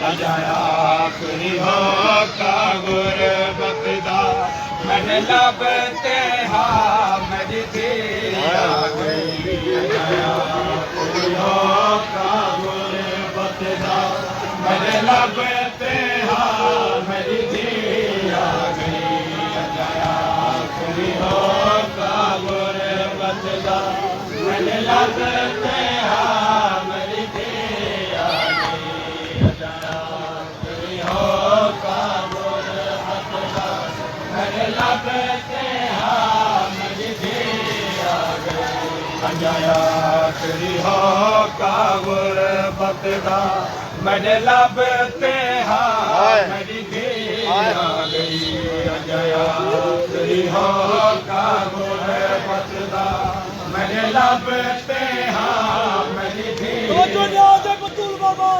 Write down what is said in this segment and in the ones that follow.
अजाया आखिरी हो का गुरबत दा मन लभते हा मेरी धीर आ गई अजाया आखिरी हो का गुरबत दा मन लभते हा मेरी धीर आ गई अजाया आखिरी हो का गुरबत दा मन लभते हा मेरी धीर आ गई अजाया आखिरी हो का गुरबत दा मन लभते हा मेरी धीर आ गई अजाया आखिरी हो का गुरबत दा मन लभते हा मेरी धीर आ गई अजाया आखिरी हो का गुरबत दा मन लभते हा मेरी धीर बतूल बाबा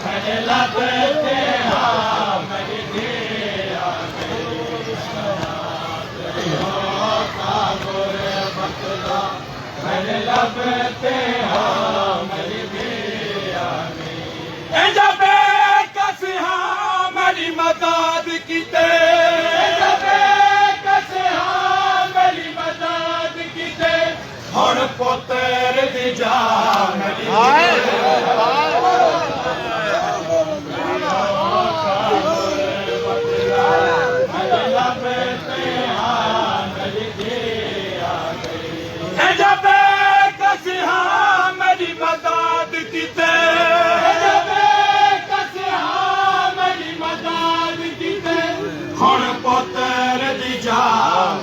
मन लभते हा मेरी धीर आ गई हो का गुरबत दा मन लभते हा मेरी धीर आ गई जब कस हा मेरी मदद कीते जब कस हा मेरी मदद कीते हुण पुत्र दी जा मेरी जब कस हा मेरी मदद कीते जब कस हा मेरी मदद कीते हुण पुत्र दी जा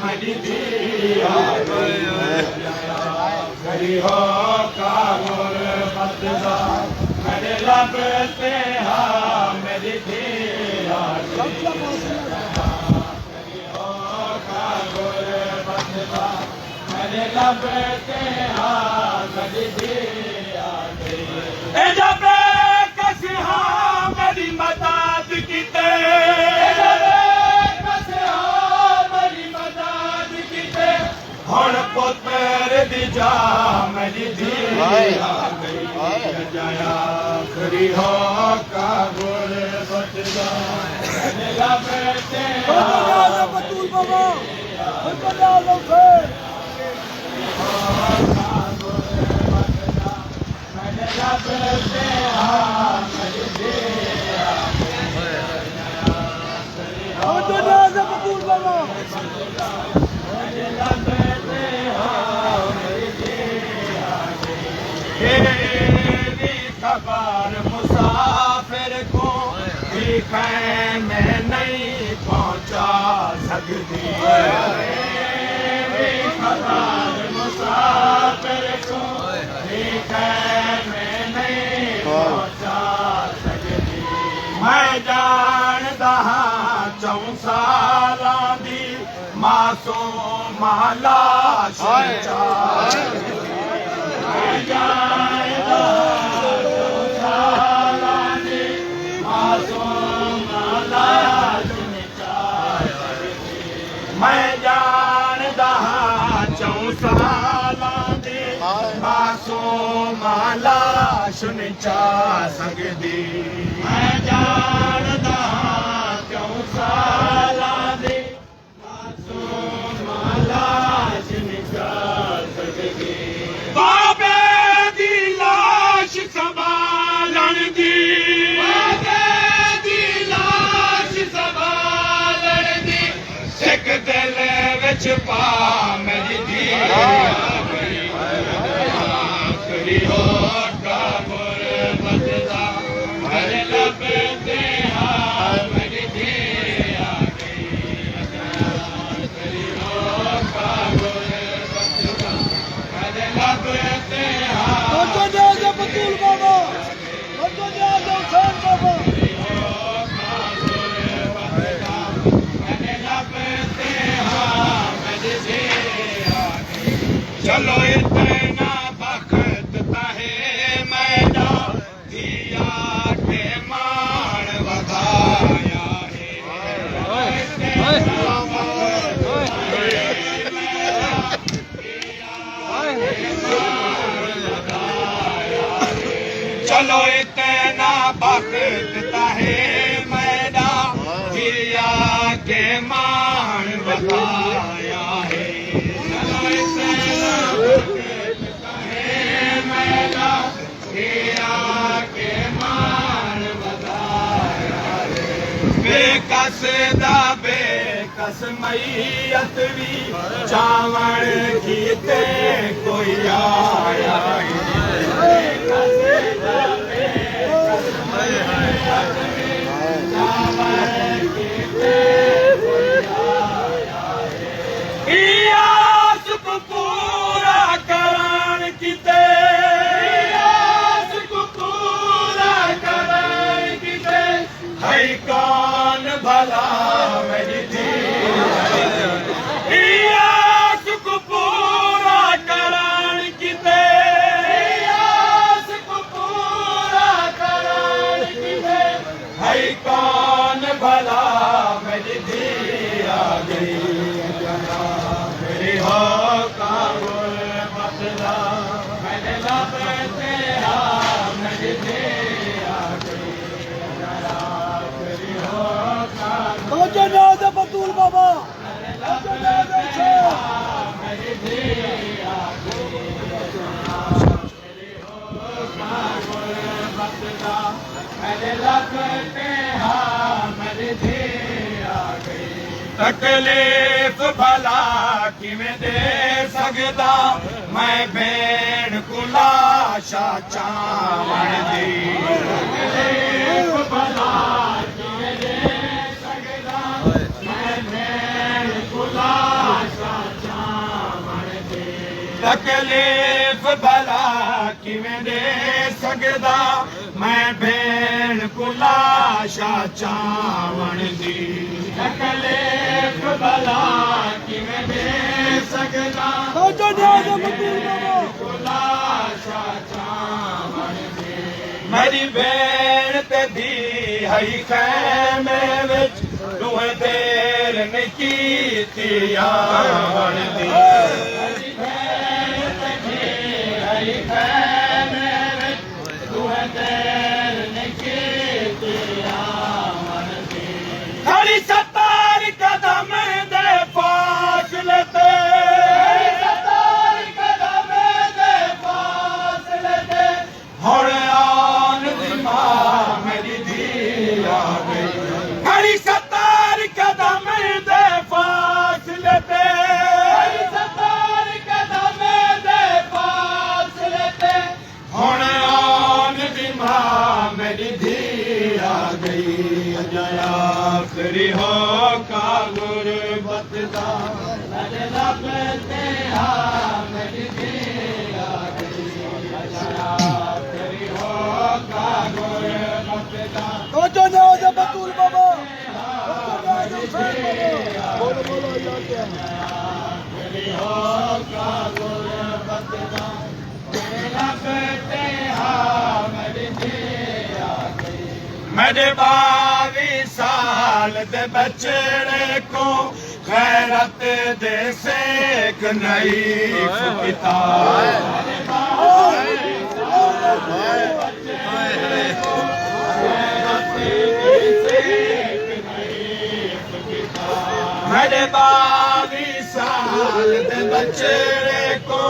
मेरी धीर आ गई हो का गुरबत दा मन लभते हा मेरी धीर आ गई हो का गुरबत दा मन लभते हा मेरी धीर आ गई जब कस हा मेरी मदद कीते जब कस हा मेरी मदद कीते हुण पुत्र दी जा मेरी धीर आ गई अजाया आखिरी हो का गुरबत दा मन लभते हा बतूल बाबा मन लभते हा मेरी धीर आ गई बतूल बाबा मन लभते हा मेरी धीर आ गई तेरी खबर मुसाफिर को भी खैमे नहीं पहुंचा सकती तेरी खबर मुसाफिर को भी खैमे नहीं पहुंचा सकती मैं जानदा हां 4 सालां दी मासूम लाश मैं जानदा सालां दी मासूम लाश मैं जानदा 4 सालां दी मासूम लाश नचा सकदी मैं जानदा 4 सालां दी मासूम लाश नचा सकदी बाबे दी लाश संभालण दी बाबे दी लाश संभालण दी सिख दिल विच पा मेरी धीर आ गई आखिरी हो का गुरबत दा मन लभते हा मेरी धीर आ गई आखिरी हो का गुरबत दा मन लभते हा बतूल बाबा हुसैन बाबा चलो इतना बखत ताहे मैदा दिया के मान वधाया है चलो इतना वक्त ताहे मैडा दिया के मान बताया है चलो इतना वक्त ताहे मैडा दिया के मान बताया है बेकस दा बेकस मैयत भी चावण कीते कोई आया आस को पूरा करान कीते आस को पूरा करान कीते है कौन भला मेरी दी आस को पूरा करान कीते आस को पूरा करान कीते है कौन भला मेरी दी आ गई मेरी हो काबुल मसला मैंने लब तेरा मेरी दी आ गई मेरी हो काबुल बाजा नाज बतूल बाबा बाजा नाज हुसैन मेरी दी आ गई मेरी हो काबुल मसला मैंने लब तेरा मेरी दी आ गई तकलीफ भला किवें दे सकदा मैं भेण को लाशा चावण दी तकलीफ भला किवें दे सकदा मैं भेण को लाशा चावण दी तकलीफ भला किवें दे सकदा मैं भेण को लाशा चावण दी तकलीफ भला किवें दे सकदा बाजा नाज बतूल बाबा लाशा चावण दी मेरी भेण ते दी हई खैमे विच तुहें देर नहीं कीती आवण दी मेरी भेण ते दी हई खैमे विच तुहें देर नहीं कीती आवण दी खड़ी सतार कदम दे फासले ते सतार कदम दे फासले ते हुण आन दी मां मेरी धी आ गई खड़ी सतार कदम दे फासले ते सतार कदम दे फासले ते हुण आन दी मां मेरी धी आ गई अजाया आखिरी हो का गुरबत दा अजे लब तेरा मेरी धी आ गई अजाया आखिरी हो का गुरबत दा बाजा नाज बतूल बाबा बाजा नाज हुसैन बाबा बोलो बोलो यार क्या आखिरी हो का गुरबत दा अजे लब तेरा मेरी धी आ गई मेरे 22 साल दे बचड़े को खैरत दे सेक नहीं फुकता मेरे 22 साल दे बचड़े को खैरत दे सेक नहीं फुकता मेरे 22 साल दे बचड़े को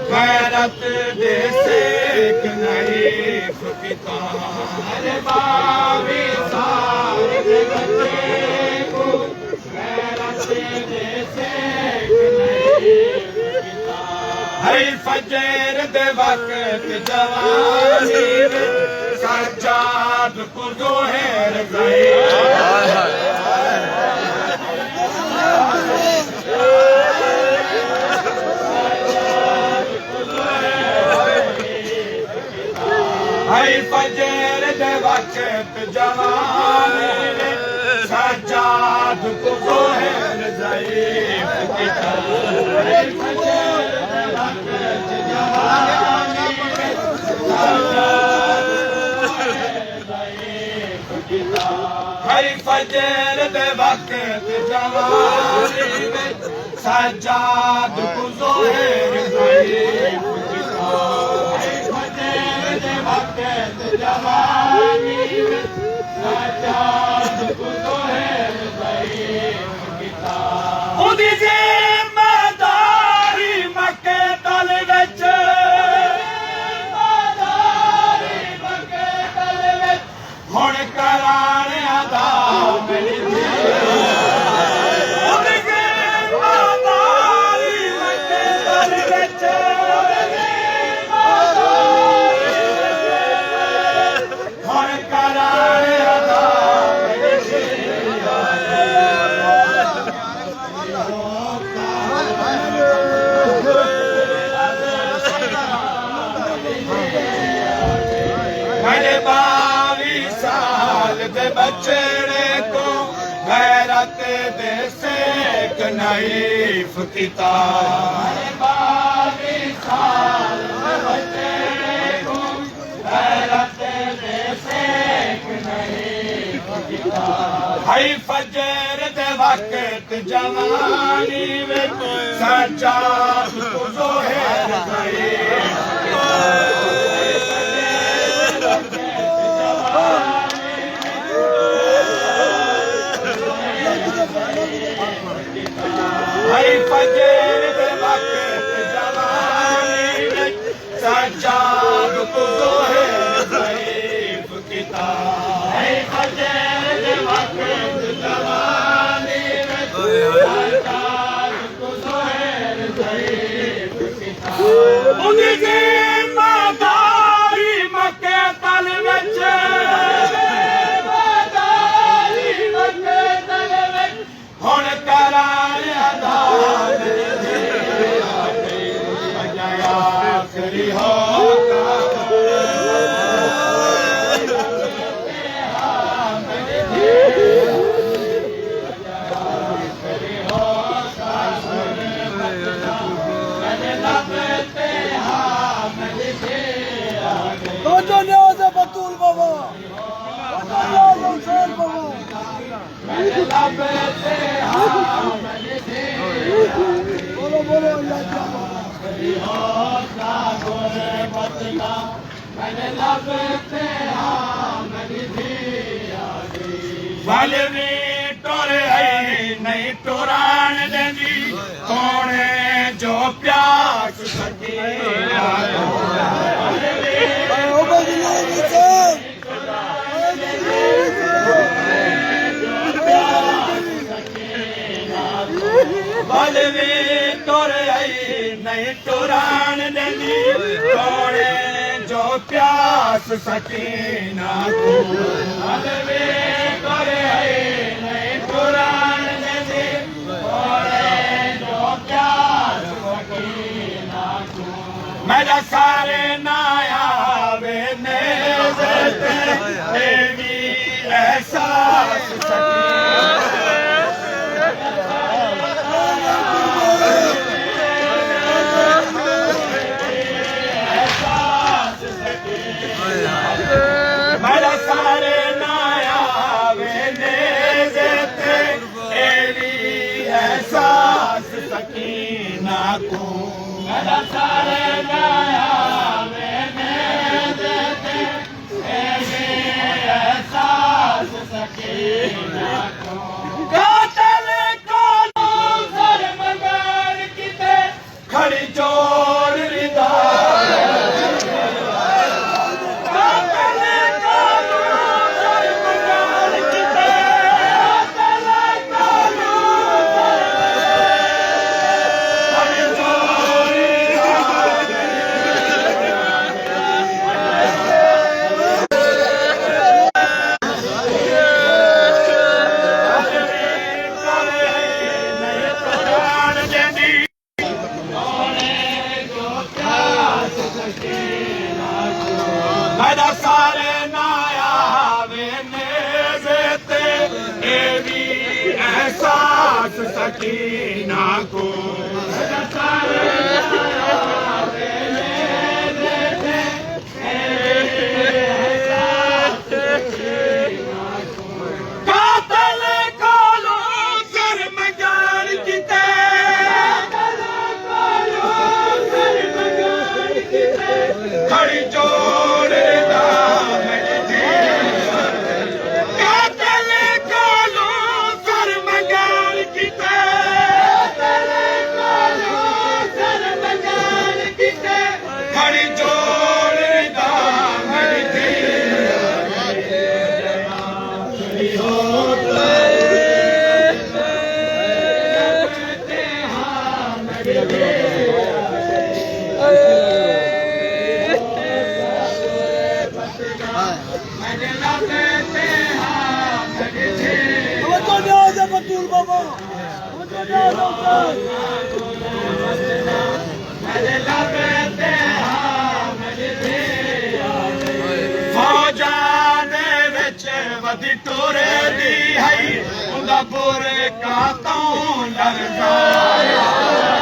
खैरत दे सेक नहीं फुकता हर फजर दे वक्त जवानी सज्जाद को जोहर गई हर फजर दे वक्त जवानी सज्जाद को जोहर ज़ईफ़ किता हर फजर दे वक्त जवानी हर फजर दे वक्त जवानी सज्जाद को जोहर ज़ईफ़ किता हर फजर दे वक्त मेरे 22 साल दे बचड़े को गैरत दे सेक नाइफ किता मेरे 22 साल दे बचड़े को गैरत दे सेक नाइफ किता हाय फजर दे वक्त जवानी में सजाद को ज़ोहर हाय फजर दे वक्त जवानी में सजाद को ज़ोहर ज़ईफ़ किता हाय फजर दे वक्त जवानी में सजाद को ज़ोहर ज़ईफ़ किता उनकी मदारी मक्के तल विच हुण करार अदाल बजाया करी हो Hoca Niyazi Batul Baba. Hoca Niyazi Hüseyin Baba. Bolo bolo वालवी टुर आई नहीं टुरान देंदी कोने जो प्यास सकी वालवी टुर आई नहीं टुरान देंदी कोने जो प्यास सकीना को वालवी टुर आई नहीं टुरान देंदी कोने जो प्यास सकीना को मेरा सारे नाया वे नेज़ते देवी एहसास मेरा सारे नाया वे नेज़ते देवी एहसास सकीना को मेरा सारे नाया वे नेज़ते देवी एहसास सकीना को कातल को सर मंगार किते खड़ी चोर रिदा मेरा सारे नाया वे नेज़ते देवी एहसास सकीना को मेरा सारे नाया वे नेज़ते देवी एहसास सकीना को कातल कोलो सर मगार किते खड़ी चोर कातल कोलो सर मगार किते खड़ी चोर Hoca Niyazi Batul Baba. Hoca Niyazi Hüseyin. फौज ਦੀ ਟੋਰੇ ਦੀ ਹੈ ਉਹਦਾ ਬੁਰੇ ਕਾ ਤੋਂ ਡਰ ਜਾਇਆ